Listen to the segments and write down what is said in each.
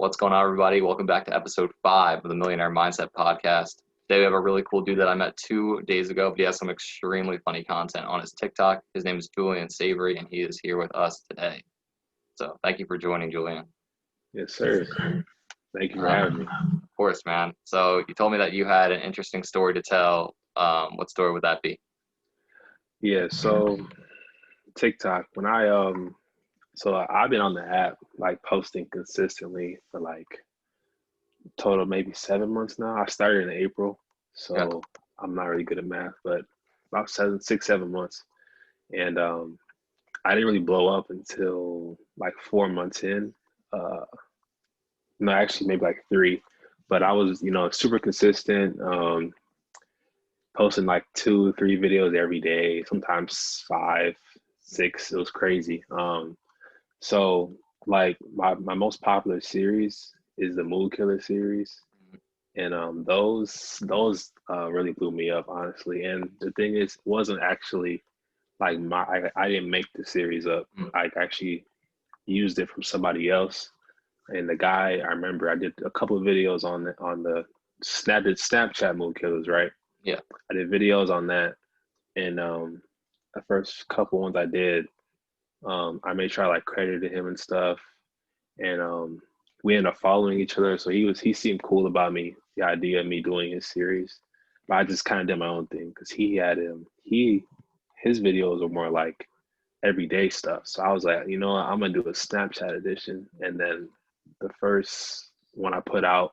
What's going on, everybody? Welcome back to episode 5 of the Millionaire Mindset Podcast. Today we have a really cool dude that I met 2 days ago, but he has some extremely funny content on his TikTok. His name is Julian Savoury, and he is here with us today. So thank you for joining, Julian. Yes, sir. Thank you for having me. Of course, man. So you told me that you had an interesting story to tell. What story would that be? Yeah, so TikTok, I've been on the app like posting consistently for like total maybe 7 months now. I started in April, so Yeah. I'm not really good at math, but about 7 months. And I didn't really blow up until like 4 months in. No, actually maybe like three. But I was, super consistent. Posting like 2, 3 videos every day, sometimes 5, 6. It was crazy. So like my most popular series is the Mood Killer series, and those really blew me up, honestly. And the thing is, it wasn't actually like I didn't make the series up. I actually used it from somebody else. And the guy, I remember I did a couple of videos on the Snapchat Mood Killers, right? Yeah. I did videos on that, and the first couple ones I did, I made sure I like credited him and stuff, and we ended up following each other. So he seemed cool about the idea of me doing his series, but I just kind of did my own thing because his videos were more like everyday stuff. So I was like, you know what, I'm gonna do a Snapchat edition, and then the first one I put out,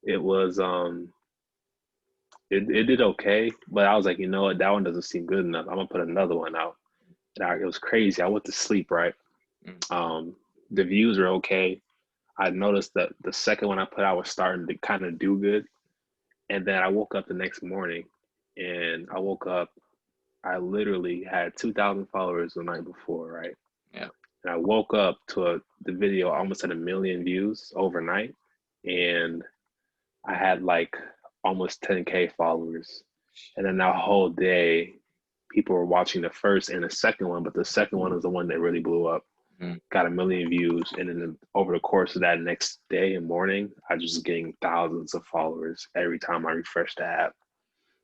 it was it did okay, but I was like, you know what, that one doesn't seem good enough. I'm gonna put another one out. And it was crazy. I went to sleep, right? The views are okay. I noticed that the second one I put out was starting to kind of do good. And then I woke up the next morning, and I literally had 2,000 followers the night before, right? Yeah. And I woke up to the video almost at 1 million views overnight. And I had like almost 10K followers. And then that whole day, people were watching the first and the second one, but the second one was the one that really blew up. Got 1 million views. And then over the course of that next day and morning, I just getting thousands of followers every time I refreshed the app.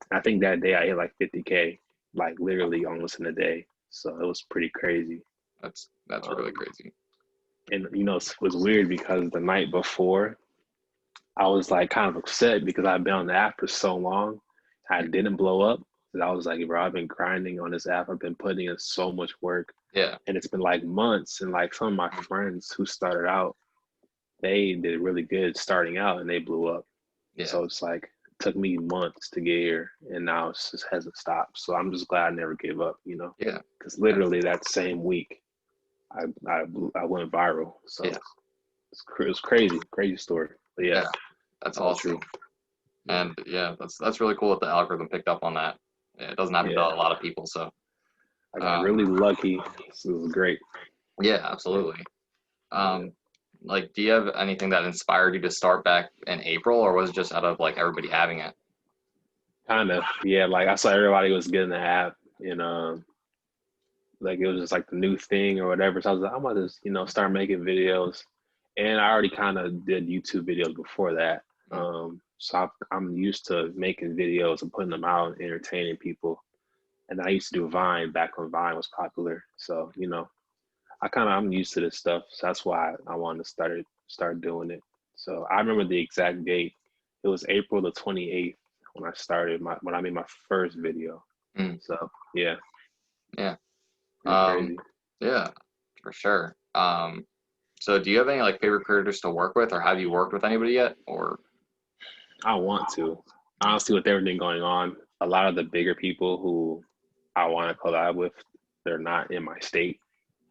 And I think that day I hit like 50K, like literally almost in a day. So it was pretty crazy. That's really crazy. And it was weird because the night before, I was like kind of upset because I've been on the app for so long. I didn't blow up. I was like, bro, I've been grinding on this app. I've been putting in so much work. Yeah. And it's been like months. And like some of my friends who started out, they did really good starting out and they blew up. Yeah. So it's like, it took me months to get here, and now it just hasn't stopped. So I'm just glad I never gave up, Yeah. Because literally that same week, I went viral. So yeah. it was crazy story. But yeah. That's awesome. And yeah, that's really cool that the algorithm picked up on that. It doesn't happen to a lot of people, so I got really lucky. This was great. Yeah, absolutely. Like, do you have anything that inspired you to start back in April, or was it just out of like everybody having it? Kind of, yeah. Like I saw everybody was getting the app, and like it was just like the new thing or whatever. So I was like, I'm gonna just start making videos, and I already kind of did YouTube videos before that. So I'm used to making videos and putting them out and entertaining people. And I used to do Vine back when Vine was popular. So I'm used to this stuff. So that's why I wanted to start doing it. So I remember the exact date. It was April the 28th when I started when I made my first video. So yeah. Yeah. Crazy. Yeah, for sure. So do you have any like favorite creators to work with, or have you worked with anybody yet? Or I want to. Honestly, with everything going on, a lot of the bigger people who I want to collab with, they're not in my state.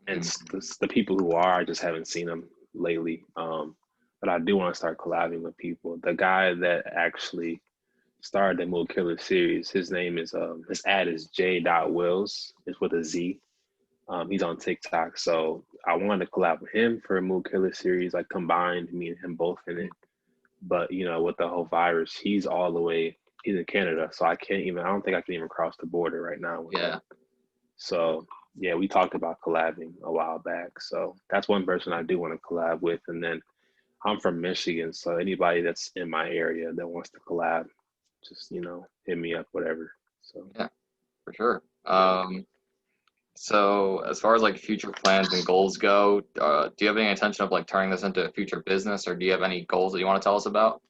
And the people who are, I just haven't seen them lately. But I do want to start collabing with people. The guy that actually started the Mood Killer series, his name is his ad is J.Wills. It's with a Z. He's on TikTok, so I wanted to collab with him for a Mood Killer series, like combined me and him both in it. But with the whole virus, he's in Canada, so I don't think I can even cross the border right now with him. So yeah, we talked about collabing a while back. So that's one person I do want to collab with. And then I'm from Michigan, so anybody that's in my area that wants to collab, just hit me up, whatever. So Yeah, for sure. yeah. So as far as like future plans and goals go, do you have any intention of like turning this into a future business, or do you have any goals that you want to tell us about?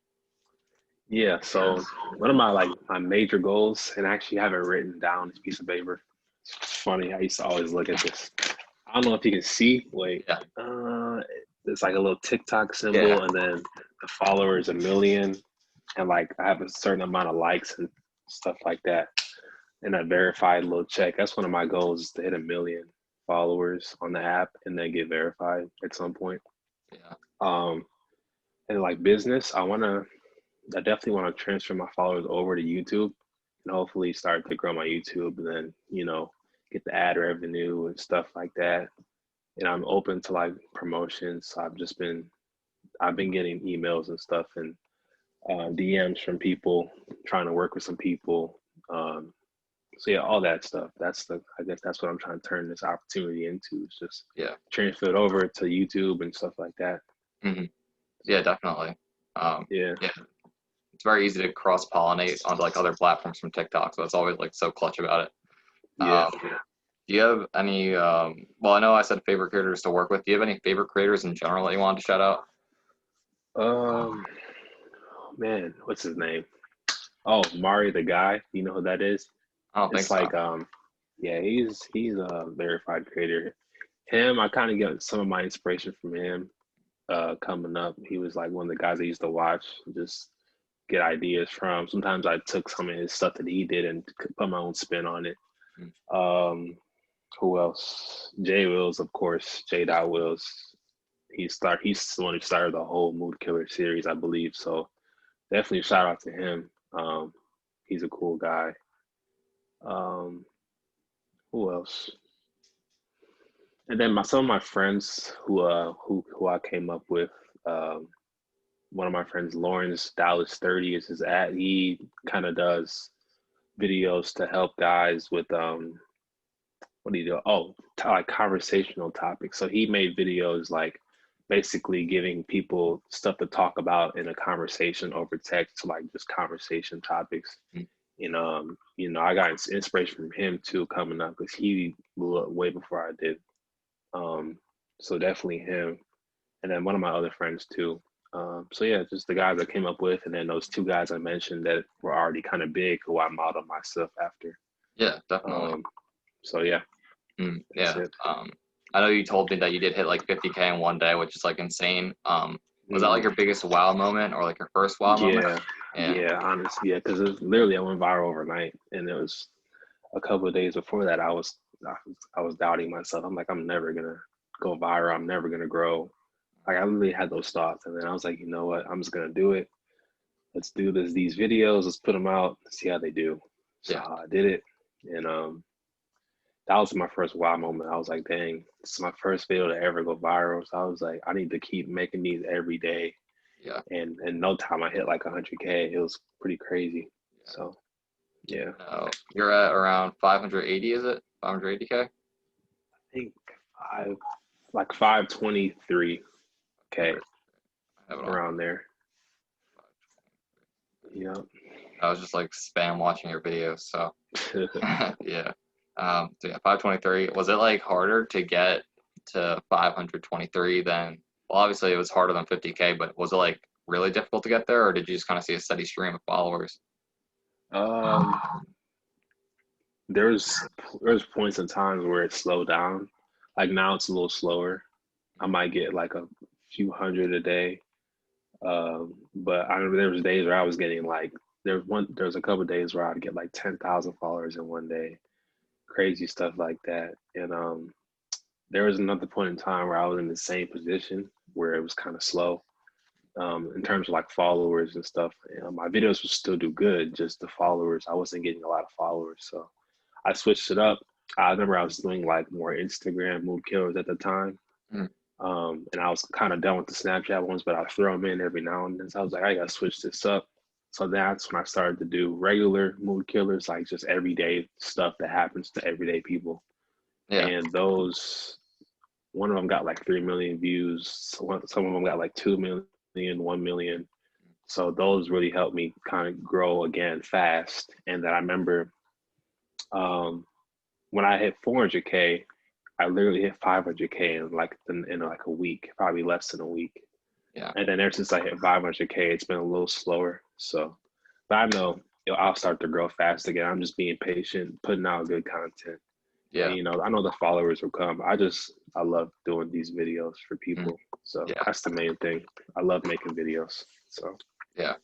Yeah, so one of my major goals, and I actually have it written down this piece of paper. It's funny. I used to always look at this. I don't know if you can see. Wait, Yeah, it's like a little TikTok yeah, symbol, and then the followers 1 million, and like I have a certain amount of likes and stuff like that, and a verified little check. That's one of my goals is to hit 1 million followers on the app and then get verified at some point. yeah, Um, and like business, I definitely want to transfer my followers over to YouTube and hopefully start to grow my YouTube and then, get the ad revenue and stuff like that. And I'm open to like promotions. So I've been getting emails and stuff and DMs from people trying to work with some people. So yeah, all that stuff. I guess that's what I'm trying to turn this opportunity into. Is just yeah. transfer it over to YouTube and stuff like that. Hmm. Yeah, definitely. Yeah. Yeah, it's very easy to cross pollinate onto like other platforms from TikTok, so it's always like so clutch about it. Yeah. Do you have any? Well, I know I said favorite creators to work with. Do you have any favorite creators in general that you wanted to shout out? Um, man, what's his name? Oh, Mari the guy. You know who that is? I don't think It's so. like yeah, he's a verified creator. Him, I kind of get some of my inspiration from him coming up. He was like one of the guys I used to watch, just get ideas from. Sometimes I took some of his stuff that he did and put my own spin on it. Mm. Um, who else? Jay Wills, of course. J. Dot Wills. He's the one who started the whole Mood Killer series, I believe. So definitely shout out to him. He's a cool guy. Um, who else? And then some of my friends who I came up with. Um, one of my friends, Lawrence Dallas 30 is his ad. He kind of does videos to help guys with what do you do? Oh, like conversational topics. So he made videos like basically giving people stuff to talk about in a conversation over text, to like just conversation topics. Mm. And I got inspiration from him too coming up because he blew up way before I did. Um, so definitely him, and then one of my other friends too. So yeah, just the guys I came up with, and then those two guys I mentioned that were already kind of big, who I modeled myself after. Yeah, definitely. So yeah, that's Yeah. it. I know you told me that you did hit like 50K in one day, which is like insane. Was that like Mm, your biggest wow moment or like your first wow moment? yeah, Yeah. honestly, yeah, because it literally I went viral overnight, and it was a couple of days before that I was doubting myself. I'm like, I'm never gonna go viral. I'm never gonna grow. Like I literally had those thoughts, and then I was like, you know what? I'm just gonna do it. Let's do these videos. Let's put them out. See how they do. So Yeah. I did it, and that was my first wow moment. I was like, dang, this is my first video to ever go viral. So I was like, I need to keep making these every day. Yeah. And in no time, I hit like 100K. It was pretty crazy. Yeah. So yeah, You're at around 580, is it? 580K? I think five, like 523K Okay. I have it on. around there. Yeah. I was just like spam watching your videos, so yeah. So yeah, 523. Was it like harder to get to 523 than? Well, obviously it was harder than 50K, but was it like really difficult to get there, or did you just kind of see a steady stream of followers? um, there's points in times where it slowed down. Like now it's a little slower. I might get like a few hundred a day. But I remember there was days where I was getting like there was a couple of days where I'd get like 10,000 followers in one day, crazy stuff like that. And there was another point in time where I was in the same position where it was kind of slow in terms of like followers and stuff. My videos would still do good, just the followers. I wasn't getting a lot of followers, so I switched it up. I remember I was doing like more Instagram mood killers at the time. Mm. And I was kind of done with the Snapchat ones, but I throw them in every now and then. So I was like, I gotta switch this up. So that's when I started to do regular mood killers, like just everyday stuff that happens to everyday people. Yeah. And those, one of them got like 3 million views. Some of them got like 2 million. million, 1 million. So those really helped me kind of grow again fast. And then I remember um, when I hit 400K, I literally hit 500K in like a week, probably less than a week. Yeah. And then ever since I hit 500K, it's been a little slower. So, but I know I'll start to grow fast again. I'm just being patient, putting out good content. Yeah. And, I know the followers will come. I love doing these videos for people. So Yeah. that's the main thing. I love making videos. So yeah.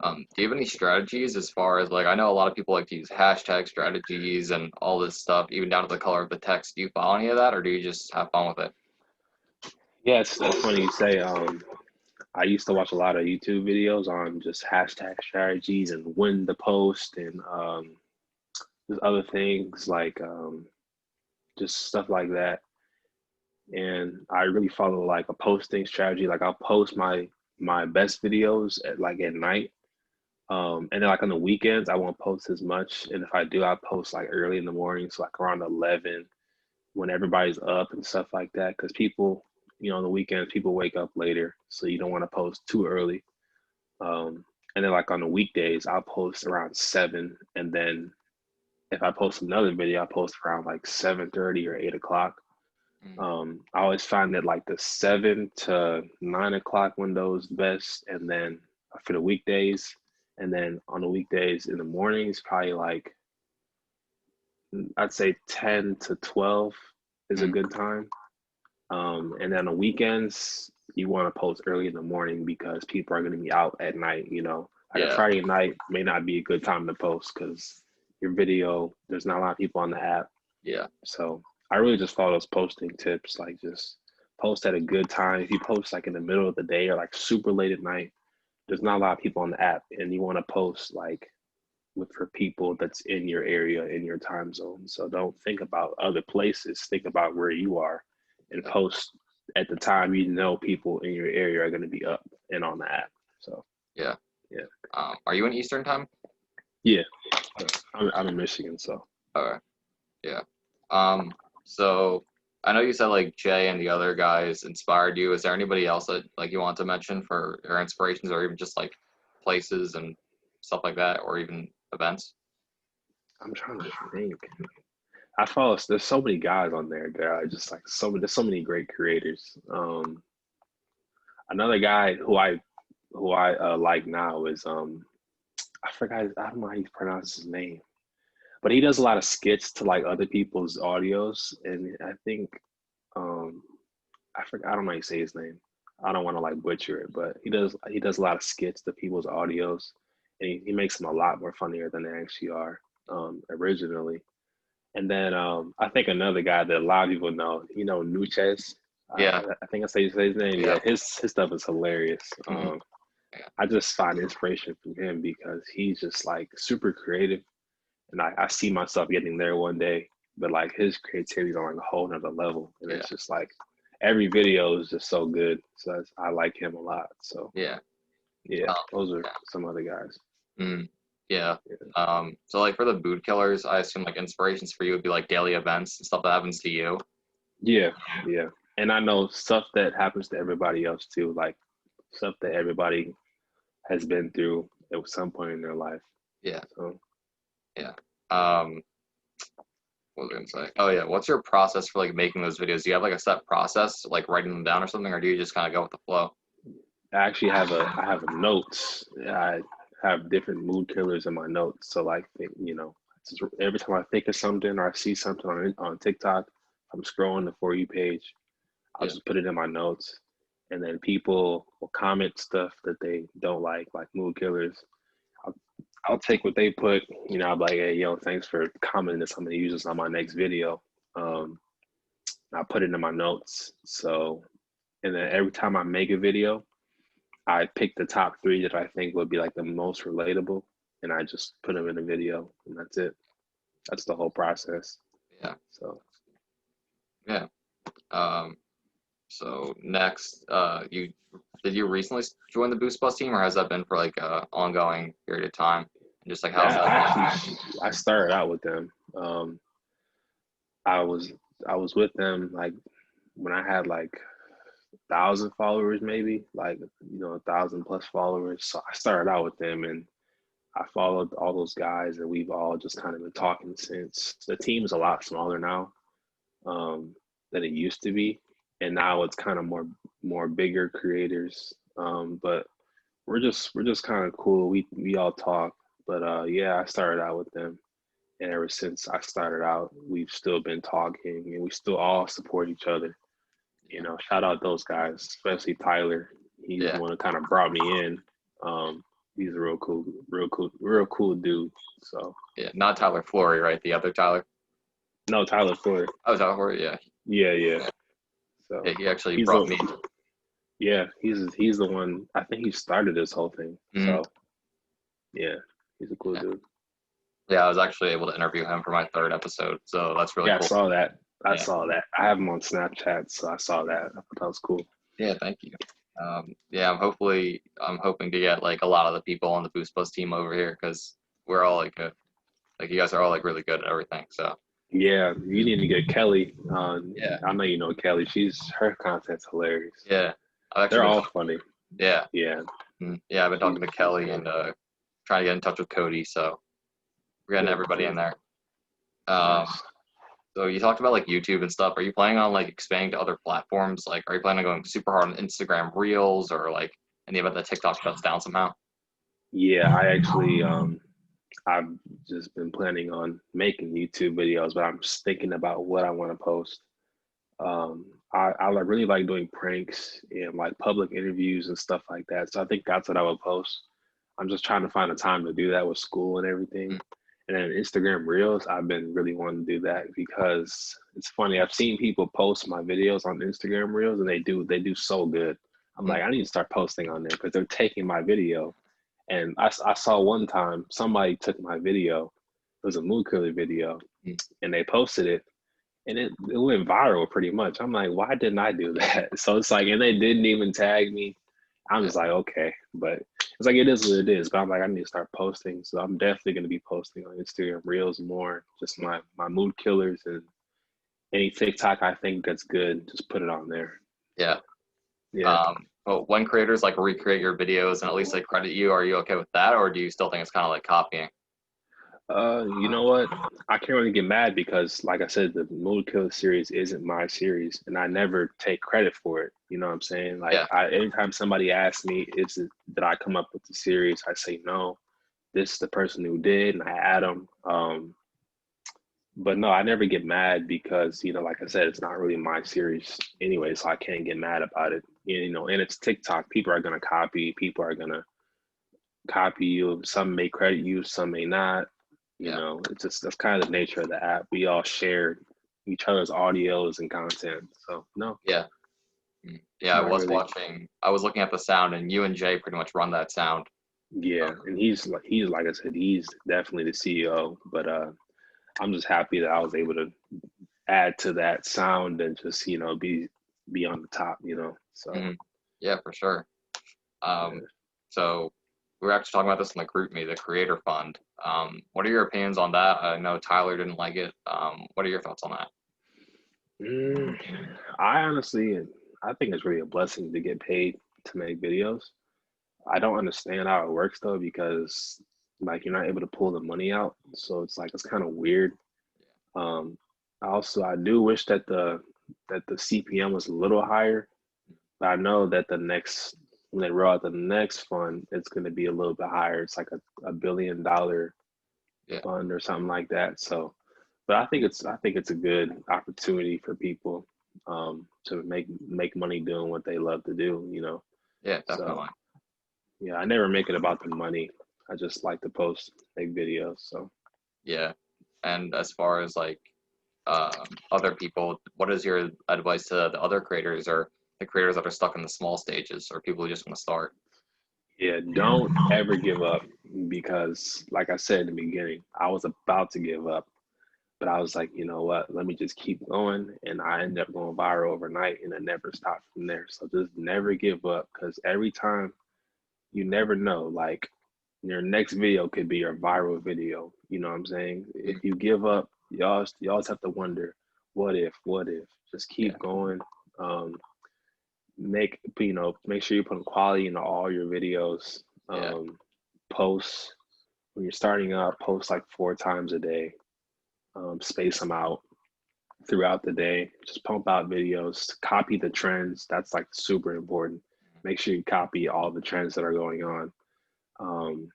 Do you have any strategies as far as like, I know a lot of people like to use hashtag strategies and all this stuff, even down to the color of the text. Do you follow any of that, or do you just have fun with it? yeah, it's funny you say. I used to watch a lot of YouTube videos on just hashtag strategies and when to post and there's other things like just stuff like that. And I really follow like a posting strategy. Like I'll post my best videos at night. And then like on the weekends, I won't post as much. And if I do, I post like early in the morning, so like around 11 when everybody's up and stuff like that. Because people, on the weekends, people wake up later, so you don't want to post too early. And then like on the weekdays, I'll post around 7, and then if I post another video, I post around like 7:30 or 8 o'clock. I always find that like the 7 to 9 o'clock window is best, and then for the weekdays, and then on the weekdays in the mornings, probably like I'd say 10 to 12 is a good time. And then on the weekends, you want to post early in the morning because people are going to be out at night. Like a Friday night may not be a good time to post because your video, there's not a lot of people on the app. Yeah. So I really just follow those posting tips, like just post at a good time. If you post like in the middle of the day or like super late at night, there's not a lot of people on the app, and you want to post like for people that's in your area, in your time zone. So don't think about other places. Think about where you are, and post at the time people in your area are going to be up and on the app. So yeah. Yeah. Are you in Eastern time? Yeah. I'm in Michigan, so. Okay. Yeah. So I know you said like Jay and the other guys inspired you. Is there anybody else that like you want to mention for your inspirations, or even just like places and stuff like that, or even events? I'm trying to think. There's so many guys on there that are just like there's so many great creators. Another guy who I like now is I forgot, I don't know how you pronounce his name, but he does a lot of skits to like other people's audios, and I think I forgot, I don't know how you say his name. I don't want to like butcher it, but he does a lot of skits to people's audios, and he makes them a lot more funnier than they actually are originally. And then I think another guy that a lot of people know, Nuches. Yeah. I think I say his name. Yeah. Yeah, his stuff is hilarious. Mhm. Yeah. I just find inspiration from him because he's just like super creative, and I see myself getting there one day. But like his creativity is on like a whole nother level, and it's just like every video is just so good. So I like him a lot. So Yeah. yeah, those are some other guys. Yeah. So like for the boot killers, I assume like inspirations for you would be like daily events and stuff that happens to you. Yeah, yeah. And I know stuff that happens to everybody else too, like stuff that everybody has been through at some point in their life. Yeah. So Yeah. What was I gonna say? Oh yeah. What's your process for like making those videos? Do you have like a set process, like writing them down or something, or do you just kind of go with the flow? I actually have a notes. I have different mood killers in my notes. So like just every time I think of something or I see something on TikTok, I'm scrolling the For You page. I'll just put it in my notes, and then people will comment stuff that they don't like mood killers. I'll take what they put. I'll be like, hey, thanks for commenting this. I'm gonna use this on my next video. I'll put it in my notes. So, and then every time I make a video, I pick the top 3 that I think would be like the most relatable, and I just put them in a video, and that's it. That's the whole process. Yeah. So. Yeah. So next, did you recently join the Boost Plus team, or has that been for like a ongoing period of time? And just like how's that been? Actually, I started out with them. I was with them like when I had like 1,000 followers, maybe like 1,000 plus followers. So I started out with them, and I followed all those guys, and we've all just kind of been talking since. The team's a lot smaller now than it used to be, and now it's kind of more bigger creators. But we're just kind of cool. We all talk, but yeah, I started out with them, and ever since I started out, we've still been talking, and we still all support each other. Shout out those guys, especially Tyler. He's the one who kind of brought me in. He's a real cool dude. So Yeah, not Tyler Flory, right? The other Tyler. no, Tyler Ford. Oh, Tyler Flory, yeah. Yeah. So Yeah, he actually brought me. Yeah, he's the one. I think he started this whole thing. So yeah, he's a cool dude. Yeah, I was actually able to interview him for my 3rd episode, so that's really cool. I saw that. I saw that. I have him on Snapchat, so I saw that. I thought that was cool. Yeah, thank you. Yeah, I'm hoping to get like a lot of the people on the Boost Plus team over here because we're all like you guys are all like really good at everything. So yeah, you need to get Kelly. Yeah, I know you know Kelly. Her content's hilarious. Yeah, they're all funny. Yeah, yeah. Yeah, I've been talking to Kelly and trying to get in touch with Cody. So we're getting everybody in there. Nice. So you talked about like YouTube and stuff. Are you planning on like expanding to other platforms? Like, are you planning on going super hard on Instagram Reels or like any of the TikTok shuts down somehow? Yeah, I actually I've just been planning on making YouTube videos, but I'm just thinking about what I want to post. I really like doing pranks and like public interviews and stuff like that. So I think that's what I would post. I'm just trying to find a time to do that with school and everything. And then Instagram Reels, I've been really wanting to do that because it's funny. I've seen people post my videos on Instagram Reels and they do so good. I'm like, I need to start posting on there because they're taking my video. And I saw one time somebody took my video. It was a mood killer video, and they posted it, and it went viral pretty much. I'm like, why didn't I do that? So it's like, and they didn't even tag me. I'm just like, okay, but it's like it is what it is. But I'm like, I need to start posting. So I'm definitely gonna be posting on Instagram Reels more. Just my mood killers and any TikTok I think that's good, just put it on there. Yeah. Yeah. Well, when creators like recreate your videos and at least like credit you, are you okay with that, or do you still think it's kind of like copying? You know what? I can't really get mad because, like I said, the Mood Killer series isn't my series, and I never take credit for it. You know what I'm saying? Like, anytime somebody asks me, did I come up with the series? I say no. This is the person who did, and I add them. But no, I never get mad because, like I said, it's not really my series anyway, so I can't get mad about it. And it's TikTok. People are gonna copy. People are gonna copy you. Some may credit you, some may not. It's just that's kind of the nature of the app. We all share each other's audios and content. So no. Yeah. Yeah, I was looking at the sound, and you and Jay pretty much run that sound. Yeah, and he's like I said, he's definitely the CEO. But I'm just happy that I was able to add to that sound and just be on the top. So yeah, for sure. So we were actually talking about this in the group me, the Creator Fund. What are your opinions on that? I know Tyler didn't like it. What are your thoughts on that? I think it's really a blessing to get paid to make videos. I don't understand how it works though, because like you're not able to pull the money out. So it's like, it's kind of weird. I do wish that the CPM was a little higher, but I know that when they roll out the next fund, it's going to be a little bit higher. It's like a $1 billion fund or something like that. So, but I think it's a good opportunity for people to make money doing what they love to do. Yeah, definitely. So, yeah, I never make it about the money. I just like to post, make videos. So yeah, and as far as like other people, what is your advice to the other creators or the creators that are stuck in the small stages or people who just want to start? Yeah, don't ever give up, because like I said in the beginning, I was about to give up, but I was like, you know what, let me just keep going, and I ended up going viral overnight, and it never stopped from there. So just never give up, because every time, you never know, like your next video could be your viral video. You know what I'm saying? If you give up, you always have to wonder, what if? Just keep going. make sure you put quality into all your videos. Yeah. Post when you're starting out, post like 4 times a day. Space them out throughout the day. Just pump out videos. Copy the trends. That's like super important. Make sure you copy all the trends that are going on. Um,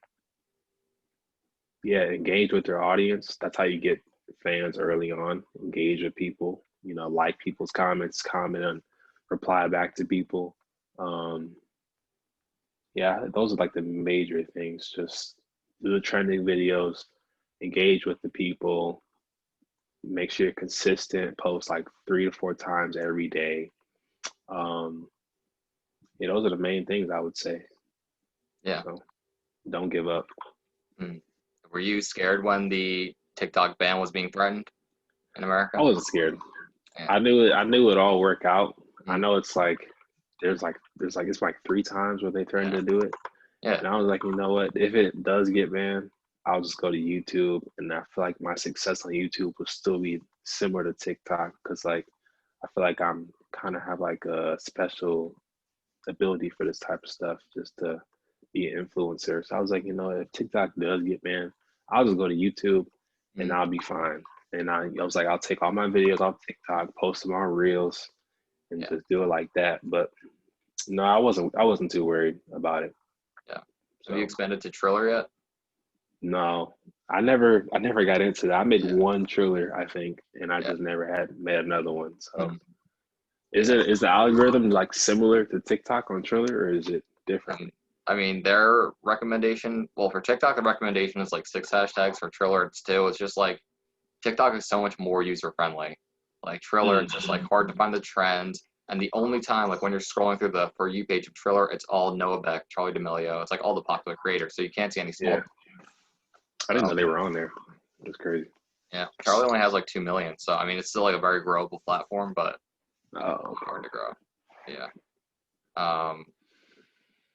yeah, engage with your audience. That's how you get fans early on. Engage with people. Like people's comments, comment and reply back to people. Um, yeah, those are like the major things. Just do the trending videos, engage with the people, make sure you're consistent, post like 3 to 4 times every day. Um, yeah, those are the main things I would say. Yeah. So don't give up. Were you scared when the TikTok ban was being threatened in America? I wasn't scared. Yeah. I knew it all work out. I Mm. know it's like it's like 3 times where they threatened Yeah. to do it. Yeah. And I was like, you know what? If it does get banned, I'll just go to YouTube. And I feel like my success on YouTube will still be similar to TikTok because like I feel like I'm kind of have like a special ability for this type of stuff just to be an influencer. So I was like, if TikTok does get banned, I'll just go to YouTube and Mm. I'll be fine. And I was like, I'll take all my videos off TikTok, post them on Reels, and Yeah. just do it like that. But no, I wasn't too worried about it. Yeah. So Have you expanded to Triller yet? no, I never got into that. I made Yeah. one Triller, I think, and I Yeah. just never had made another one. So Mm. is Yeah. the algorithm like similar to TikTok on Triller or is it different? I mean, their recommendation, well, for TikTok, the recommendation is like 6 hashtags. For Triller, it's 2. It's just like TikTok is so much more user friendly. Like Triller, it's just like hard to find the trends. And the only time, like when you're scrolling through the For You page of Triller, it's all Noah Beck, Charlie D'Amelio. It's like all the popular creators. So you can't see any small. Yeah. I didn't So, know they were on there. It's crazy. yeah. Charlie only has like 2 million. So, I mean, it's still like a very growable platform, but Oh, hard to grow. Yeah.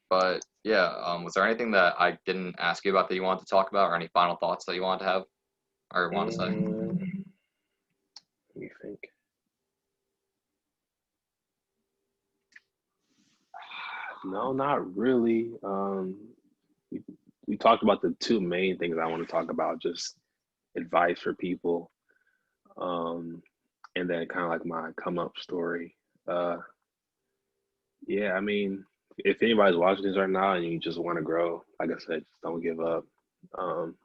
But yeah, was there anything that I didn't ask you about that you wanted to talk about, or any final thoughts that you wanted to have or want to say? let me think. No, not really. We, we talked about the two main things I want to talk about, just advice for people, um, and then kind of like my come up story. Uh, yeah, I mean, if anybody's watching this right now and you just want to grow, like I said, just don't give up. Um,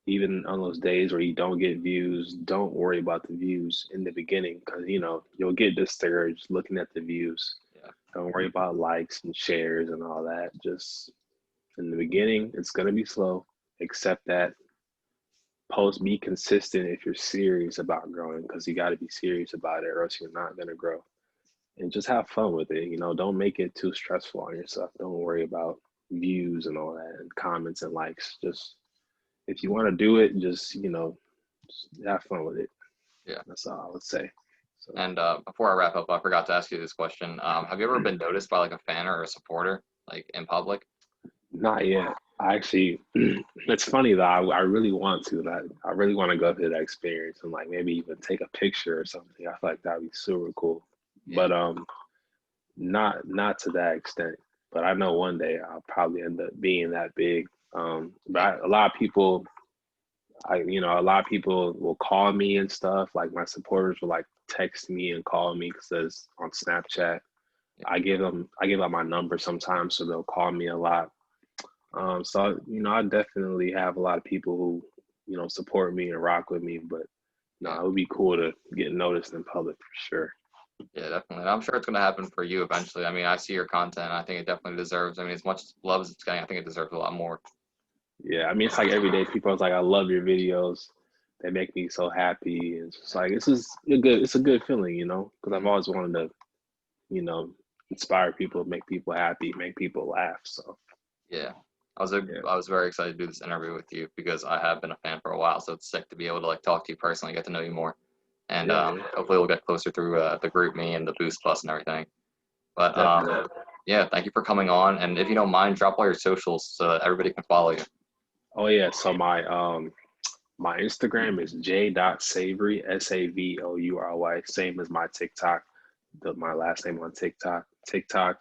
Even on those days where you don't get views, don't worry about the views in the beginning because you'll get discouraged looking at the views. Yeah. Don't worry about likes and shares and all that. Just in the beginning, it's gonna be slow. Accept that. Post, be consistent if you're serious about growing because you got to be serious about it or else you're not gonna grow. And just have fun with it. Don't make it too stressful on yourself. Don't worry about views and all that and comments and likes. Just if you want to do it, just have fun with it. Yeah. That's all I would say. So And before I wrap up, I forgot to ask you this question. Have you ever been noticed by like a fan or a supporter, like in public? not yet. I actually, it's funny though. I really want to. That I really want to go through that experience and like maybe even take a picture or something. I feel like that'd be super cool. Yeah. But not to that extent. But I know one day I'll probably end up being that big. A lot of people a lot of people will call me and stuff. Like my supporters will like text me and call me because on Snapchat, I give out my number sometimes, so they'll call me a lot. So I definitely have a lot of people who support me and rock with me. But no, it would be cool to get noticed in public for sure. Yeah, definitely. And I'm sure it's going to happen for you eventually. I mean, I see your content. I think it definitely deserves. I mean, as much love as it's getting, I think it deserves a lot more. Yeah, I mean, it's like every day people are like, I love your videos. They make me so happy. It's just like it's a good feeling, because I've always wanted to, inspire people, make people happy, make people laugh. So Yeah. I was very excited to do this interview with you because I have been a fan for a while, so it's sick to be able to like talk to you personally, get to know you more, and yeah, hopefully we'll get closer through the group me and the Boost Plus and everything. But definitely. yeah, thank you for coming on, and if you don't mind, drop all your socials so that everybody can follow you. Oh yeah, so my Instagram is j.savoury, SAVOURY, same as my TikTok. my last name on TikTok. TikTok,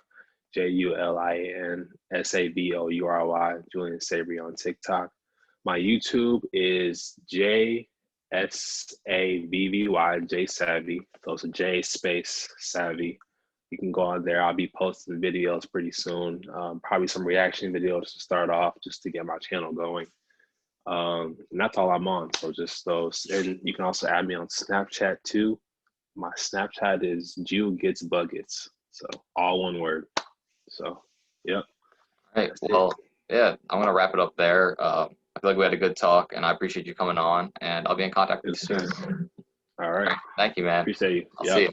JulianSavoury, Julian Savoury on TikTok. My YouTube is JSAVVY, J Savvy. Those are J space Savvy. You can go on there. I'll be posting videos pretty soon. Probably some reaction videos to start off, just to get my channel going. And that's all I'm on. So just those. And you can also add me on Snapchat too. My Snapchat is Jew Gets Buckets. So all one word. So, yep. All right. Well, yeah, I'm going to wrap it up there. I feel like we had a good talk, and I appreciate you coming on, and I'll be in contact with you soon. All right. Thank you, man. Appreciate you. I'll see you.